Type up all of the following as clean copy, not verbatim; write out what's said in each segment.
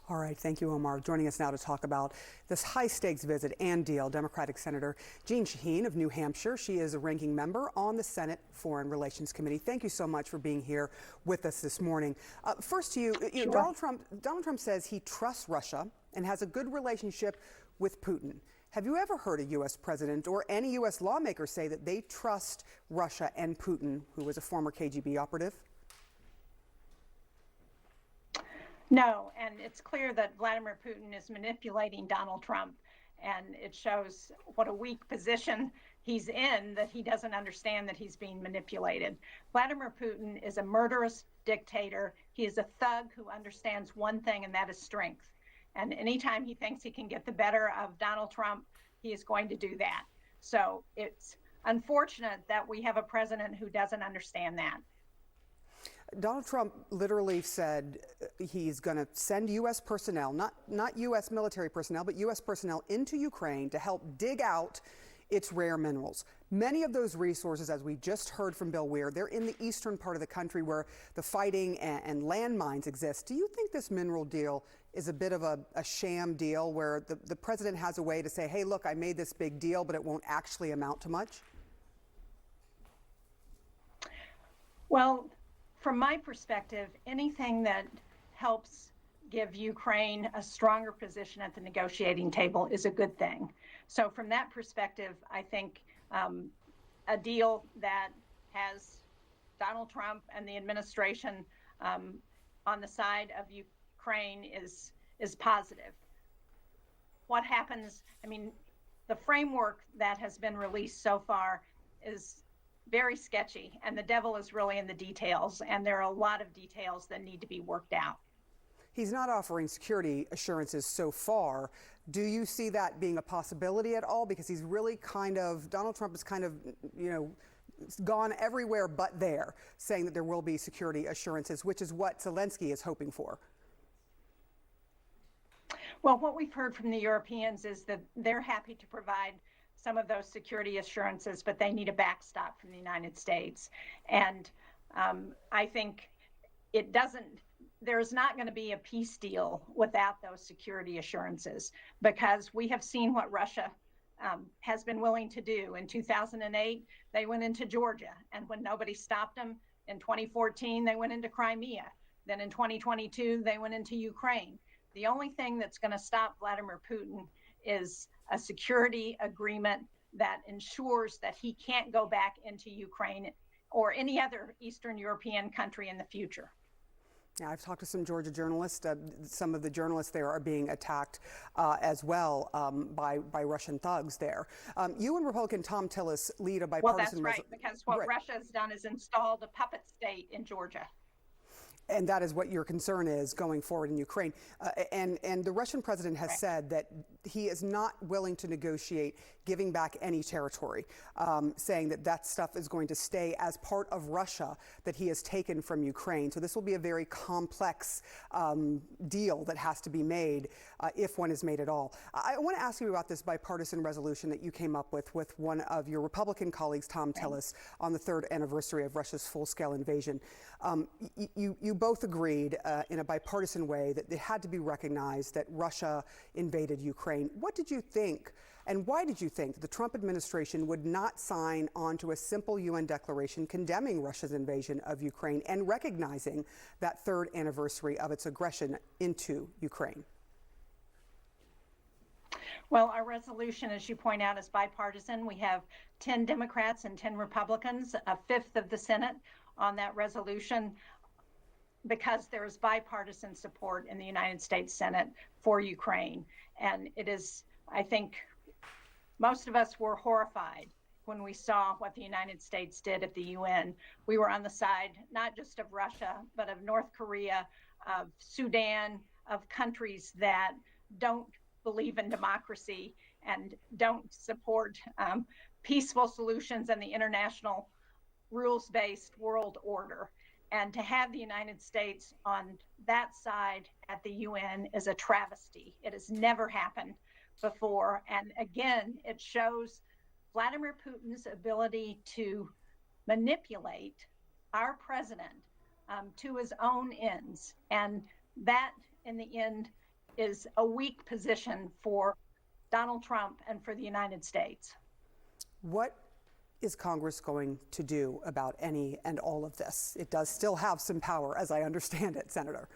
All right, thank you, Omar. Joining us now to talk about this high-stakes visit and deal, Democratic Senator Jeanne Shaheen of New Hampshire. She is a ranking member on the Senate Foreign Relations Committee. Thank you so much for being here with us this morning. First to you, Sure. Donald Trump says he trusts Russia and has a good relationship with Putin. Have you ever heard a U.S. president or any U.S. lawmaker say that they trust Russia and Putin, who was a former KGB operative? No, and it's clear that Vladimir Putin is manipulating Donald Trump, and it shows what a weak position he's in, that he doesn't understand that he's being manipulated. Vladimir Putin is a murderous dictator. He is a thug who understands one thing, and that is strength. And anytime he thinks he can get the better of Donald Trump, he is going to do that. So it's unfortunate that we have a president who doesn't understand that. Donald Trump literally said he's going to send U.S. personnel, not U.S. military personnel, but U.S. personnel into Ukraine to help dig out its rare minerals. Many of those resources, as we just heard from Bill Weir, they're in the eastern part of the country where the fighting and landmines exist. Do you think this mineral deal is a bit of a sham deal where the president has a way to say, hey, look, I made this big deal, but it won't actually amount to much? Well, from my perspective, anything that helps give Ukraine a stronger position at the negotiating table is a good thing. So from that perspective, I think a deal that has Donald Trump and the administration on the side of Ukraine is positive. What happens, I mean, the framework that has been released so far is very sketchy, and the devil is really in the details, and there are a lot of details that need to be worked out. He's not offering security assurances so far. Do you see that being a possibility at all? Because he's really Donald Trump is gone everywhere but there, saying that there will be security assurances, which is what Zelensky is hoping for. Well, what we've heard from the Europeans is that they're happy to provide some of those security assurances, but they need a backstop from the United States. And I think there's not going to be a peace deal without those security assurances, because we have seen what Russia has been willing to do. In 2008, they went into Georgia, and when nobody stopped them, in 2014, they went into Crimea. Then in 2022, they went into Ukraine. The only thing that's going to stop Vladimir Putin is a security agreement that ensures that he can't go back into Ukraine or any other Eastern European country in the future. Yeah, I've talked to some Georgia journalists. Some of the journalists there are being attacked as well by Russian thugs there. You and Republican Tom Tillis lead a bipartisan... Well, that's right, because what Russia has done is installed a puppet state in Georgia. And that is what your concern is going forward in Ukraine. And the Russian president has said that he is not willing to negotiate giving back any territory, saying that stuff is going to stay as part of Russia that he has taken from Ukraine. So this will be a very complex deal that has to be made if one is made at all. I want to ask you about this bipartisan resolution that you came up with one of your Republican colleagues, Tom Tillis, on the 3rd anniversary of Russia's full-scale invasion. You both agreed in a bipartisan way that it had to be recognized that Russia invaded Ukraine. What did you think, and why did you think that the Trump administration would not sign onto a simple UN declaration condemning Russia's invasion of Ukraine and recognizing that 3rd anniversary of its aggression into Ukraine? Well, our resolution, as you point out, is bipartisan. We have 10 Democrats and 10 Republicans, a fifth of the Senate on that resolution, because there is bipartisan support in the United States Senate for Ukraine. And it is, I think, most of us were horrified when we saw what the United States did at the UN. We were on the side not just of Russia, but of North Korea, of Sudan, of countries that don't believe in democracy and don't support peaceful solutions and the international rules-based world order. And to have the United States on that side at the UN is a travesty. It has never happened before. And again, it shows Vladimir Putin's ability to manipulate our president to his own ends. And that, in the end, is a weak position for Donald Trump and for the United States. What is Congress going to do about any and all of this? It does still have some power, as I understand it, Senator.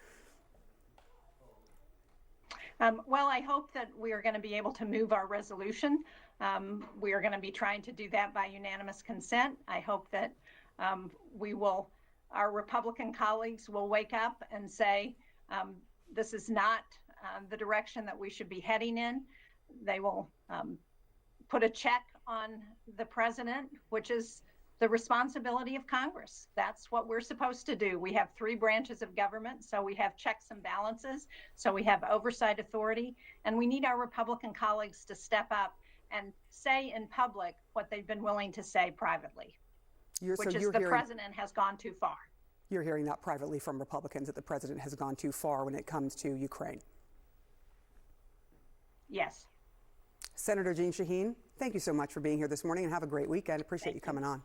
Well, I hope that we are going to be able to move our resolution. We are going to be trying to do that by unanimous consent. I hope that our Republican colleagues will wake up and say, this is not the direction that we should be heading in. They will put a check on the president, which is the responsibility of Congress. That's what we're supposed to do. We have 3 branches of government, so we have checks and balances, so we have oversight authority, and we need our Republican colleagues to step up and say in public what they've been willing to say privately, which is the president has gone too far. You're hearing that privately from Republicans, that the president has gone too far when it comes to Ukraine? Yes. Senator Jeanne Shaheen, thank you so much for being here this morning, and have a great weekend. Appreciate you coming on.